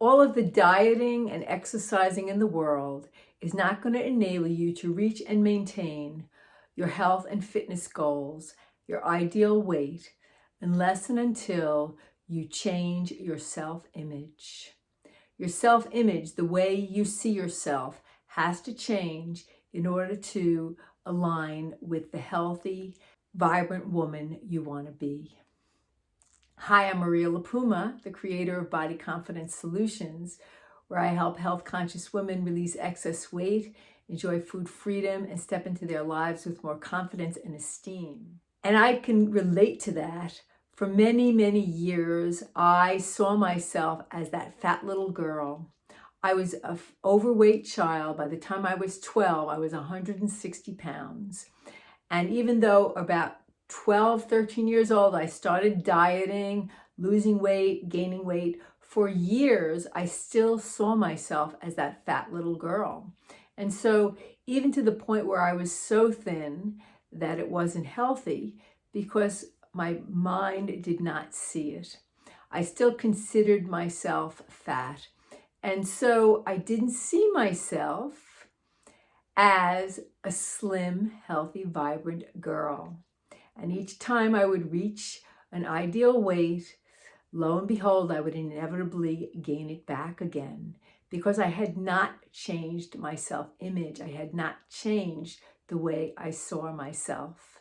All of the dieting and exercising in the world is not going to enable you to reach and maintain your health and fitness goals, your ideal weight, unless and until you change your self-image. Your self-image, the way you see yourself, has to change in order to align with the healthy, vibrant woman you want to be. Hi, I'm Maria LiPuma, the creator of Body Confidence Solutions, where I help health-conscious women release excess weight, enjoy food freedom, and step into their lives with more confidence and esteem. And I can relate to that. For many, many years, I saw myself as that fat little girl. I was an overweight child. By the time I was 12, I was 160 pounds. And even though about 12, 13 years old, I started dieting, losing weight, gaining weight. For years, I still saw myself as that fat little girl. And so even to the point where I was so thin that it wasn't healthy because my mind did not see it. I still considered myself fat. And so I didn't see myself as a slim, healthy, vibrant girl. And each time I would reach an ideal weight, lo and behold, I would inevitably gain it back again because I had not changed my self-image. I had not changed the way I saw myself.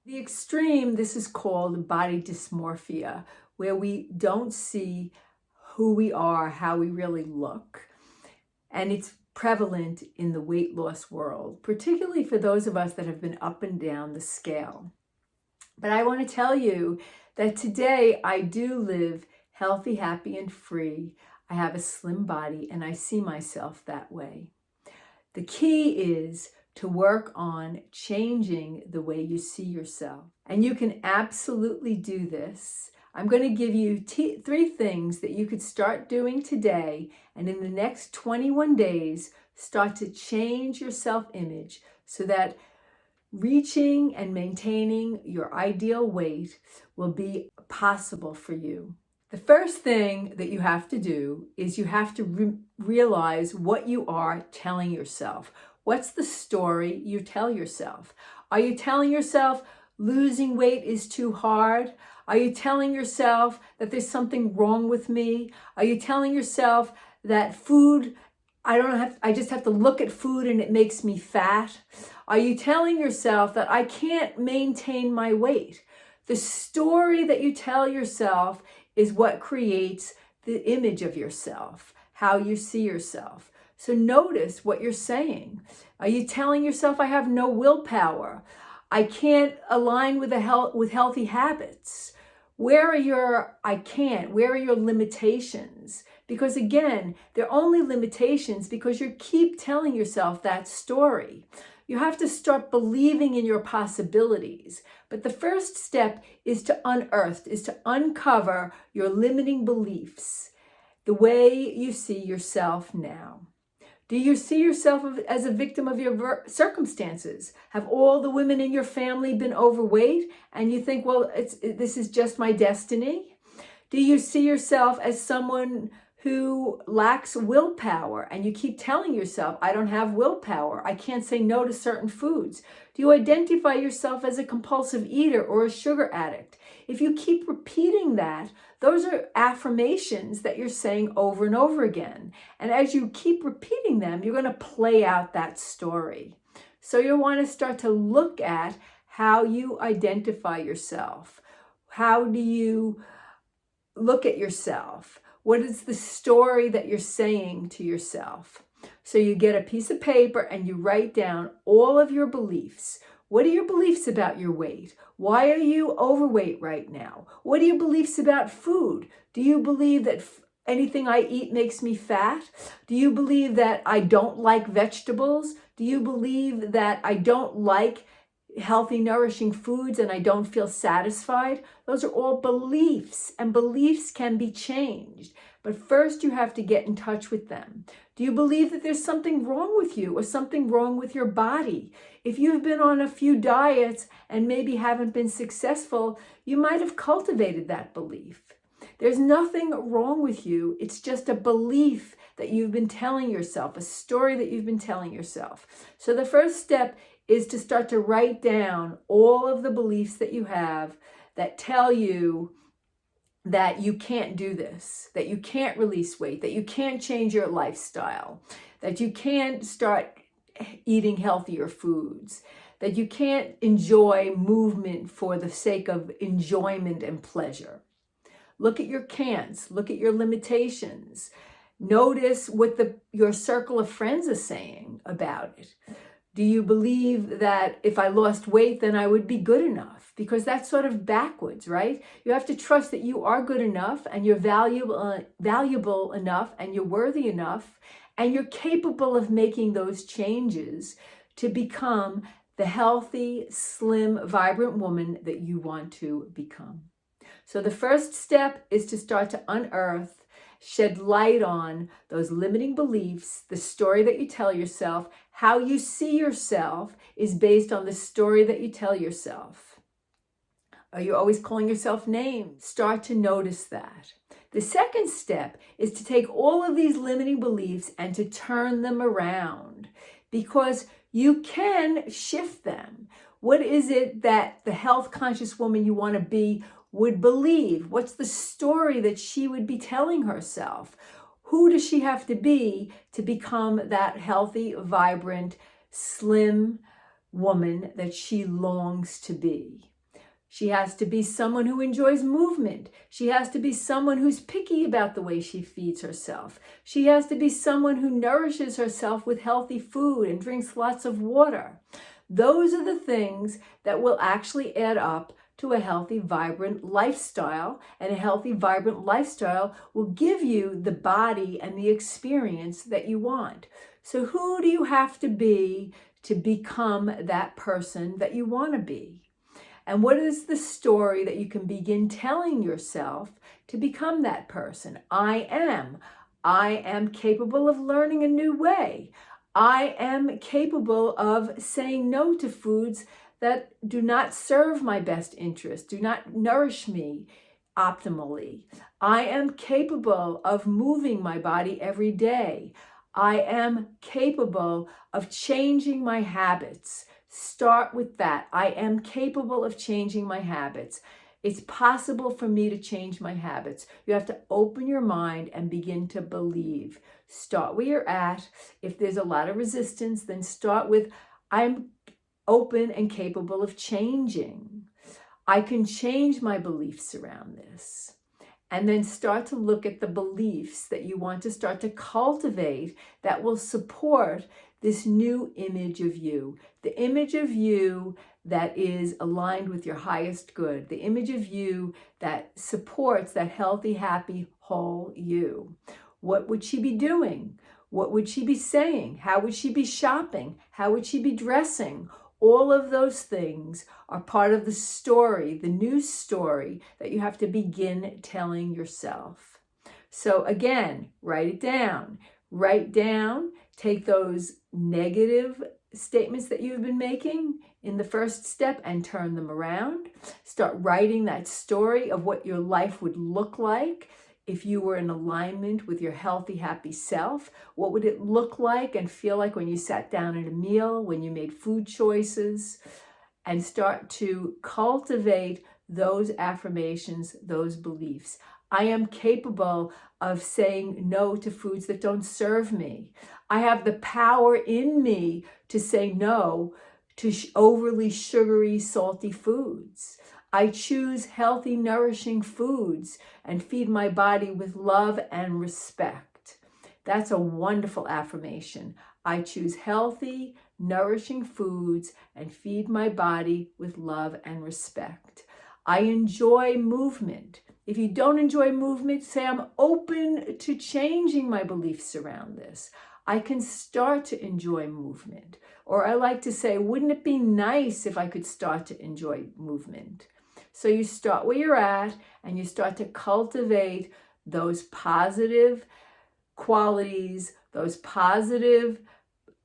The extreme, this is called body dysmorphia, where we don't see who we are, how we really look. And it's prevalent in the weight loss world, particularly for those of us that have been up and down the scale. But I want to tell you that today I do live healthy, happy, and free. I have a slim body and I see myself that way. The key is to work on changing the way you see yourself. And you can absolutely do this. I'm going to give you 3 things that you could start doing today, and in the next 21 days, start to change your self-image so that reaching and maintaining your ideal weight will be possible for you. The first thing that you have to do is you have to realize what you are telling yourself. What's the story you tell yourself? Are you telling yourself losing weight is too hard? Are you telling yourself that there's something wrong with me? Are you telling yourself that food, I just have to look at food and it makes me fat? Are you telling yourself that I can't maintain my weight? The story that you tell yourself is what creates the image of yourself, how you see yourself. So notice what you're saying. Are you telling yourself I have no willpower? I can't align with healthy habits? Where are your I can't? Where are your limitations? Because again, they're only limitations because you keep telling yourself that story. You have to start believing in your possibilities. But the first step is to uncover your limiting beliefs, the way you see yourself now. Do you see yourself as a victim of your circumstances? Have all the women in your family been overweight and you think, well, this is just my destiny? Do you see yourself as someone who lacks willpower and you keep telling yourself, I don't have willpower, I can't say no to certain foods? Do you identify yourself as a compulsive eater or a sugar addict? If you keep repeating that, those are affirmations that you're saying over and over again. And as you keep repeating them, you're going to play out that story. So you want to start to look at how you identify yourself. How do you look at yourself? What is the story that you're saying to yourself? So you get a piece of paper and you write down all of your beliefs. What are your beliefs about your weight? Why are you overweight right now? What are your beliefs about food? Do you believe that anything I eat makes me fat? Do you believe that I don't like vegetables? Do you believe that I don't like healthy, nourishing foods and I don't feel satisfied? Those are all beliefs, and beliefs can be changed. But first you have to get in touch with them. Do you believe that there's something wrong with you or something wrong with your body? If you've been on a few diets and maybe haven't been successful, you might have cultivated that belief. There's nothing wrong with you. It's just a belief that you've been telling yourself, a story that you've been telling yourself. So the first step is to start to write down all of the beliefs that you have that tell you that you can't do this, that you can't release weight, that you can't change your lifestyle, that you can't start eating healthier foods, that you can't enjoy movement for the sake of enjoyment and pleasure. Look at your can'ts, look at your limitations. Notice what your circle of friends are saying about it. Do you believe that if I lost weight, then I would be good enough? Because that's sort of backwards, right? You have to trust that you are good enough and you're valuable enough and you're worthy enough and you're capable of making those changes to become the healthy, slim, vibrant woman that you want to become. So the first step is to start to unearth, shed light on those limiting beliefs, the story that you tell yourself. How you see yourself is based on the story that you tell yourself. Are you always calling yourself names? Start to notice that. The second step is to take all of these limiting beliefs and to turn them around, because you can shift them. What is it that the health conscious woman you want to be would believe? What's the story that she would be telling herself? Who does she have to be to become that healthy, vibrant, slim woman that she longs to be? She has to be someone who enjoys movement. She has to be someone who's picky about the way she feeds herself. She has to be someone who nourishes herself with healthy food and drinks lots of water. Those are the things that will actually add up to a healthy, vibrant lifestyle, and a healthy, vibrant lifestyle will give you the body and the experience that you want. So who do you have to be to become that person that you want to be? And what is the story that you can begin telling yourself to become that person? I am capable of learning a new way. I am capable of saying no to foods that do not serve my best interest, do not nourish me optimally. I am capable of moving my body every day. I am capable of changing my habits. Start with that. I am capable of changing my habits. It's possible for me to change my habits. You have to open your mind and begin to believe. Start where you're at. If there's a lot of resistance, then start with, I'm open and capable of changing. I can change my beliefs around this. And then start to look at the beliefs that you want to start to cultivate that will support this new image of you, the image of you that is aligned with your highest good, the image of you that supports that healthy, happy, whole you. What would she be doing? What would she be saying? How would she be shopping? How would she be dressing? All of those things are part of the story, the new story that you have to begin telling yourself. So again, write it down. Write down, take those negative statements that you've been making in the first step and turn them around. Start writing that story of what your life would look like if you were in alignment with your healthy, happy self. What would it look like and feel like when you sat down at a meal, when you made food choices? And start to cultivate those affirmations, those beliefs. I am capable of saying no to foods that don't serve me. I have the power in me to say no to overly sugary, salty foods. I choose healthy, nourishing foods and feed my body with love and respect. That's a wonderful affirmation. I choose healthy, nourishing foods and feed my body with love and respect. I enjoy movement. If you don't enjoy movement, say I'm open to changing my beliefs around this. I can start to enjoy movement. Or I like to say, wouldn't it be nice if I could start to enjoy movement? So you start where you're at and you start to cultivate those positive qualities, those positive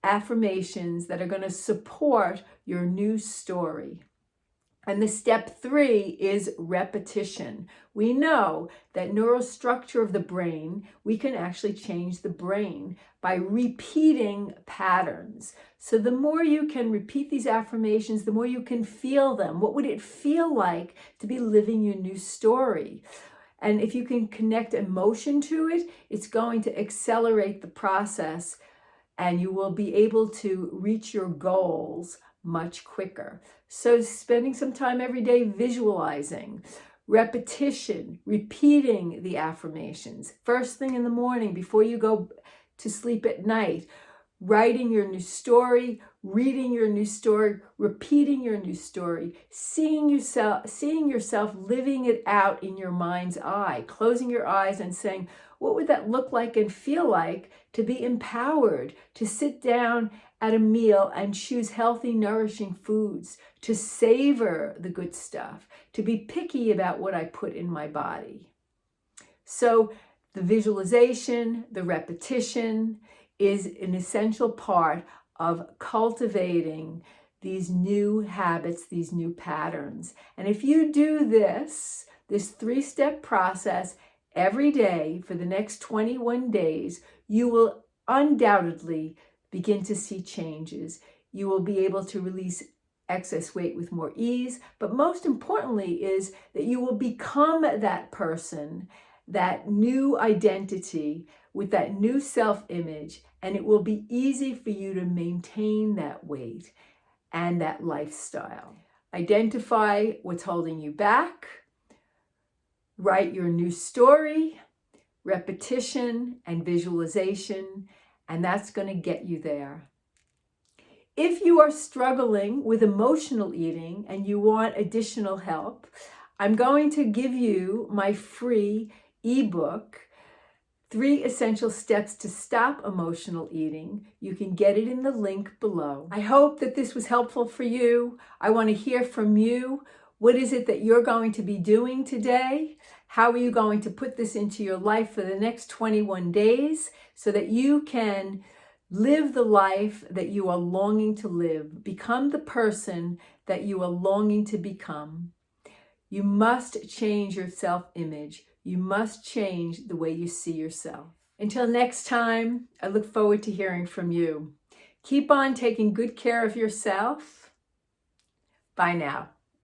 affirmations that are going to support your new story. And the step 3 is repetition. We know that neurostructure of the brain, we can actually change the brain by repeating patterns. So the more you can repeat these affirmations, the more you can feel them. What would it feel like to be living your new story? And if you can connect emotion to it, it's going to accelerate the process and you will be able to reach your goals much quicker. So spending some time every day visualizing, repetition, repeating the affirmations, first thing in the morning before you go to sleep at night, writing your new story, reading your new story, repeating your new story, seeing yourself living it out in your mind's eye, closing your eyes and saying, what would that look like and feel like to be empowered, to sit down at a meal and choose healthy, nourishing foods, to savor the good stuff, to be picky about what I put in my body. So the visualization, the repetition is an essential part of cultivating these new habits, these new patterns. And if you do this 3-step process every day for the next 21 days, you will undoubtedly begin to see changes. You will be able to release excess weight with more ease, but most importantly is that you will become that person, that new identity with that new self-image, and it will be easy for you to maintain that weight and that lifestyle. Identify what's holding you back, write your new story, repetition and visualization, and that's going to get you there. If you are struggling with emotional eating and you want additional help, I'm going to give you my free ebook, 3 Essential Steps to Stop Emotional Eating. You can get it in the link below. I hope that this was helpful for you. I want to hear from you. What is it that you're going to be doing today? How are you going to put this into your life for the next 21 days so that you can live the life that you are longing to live, become the person that you are longing to become? You must change your self-image. You must change the way you see yourself. Until next time, I look forward to hearing from you. Keep on taking good care of yourself. Bye now.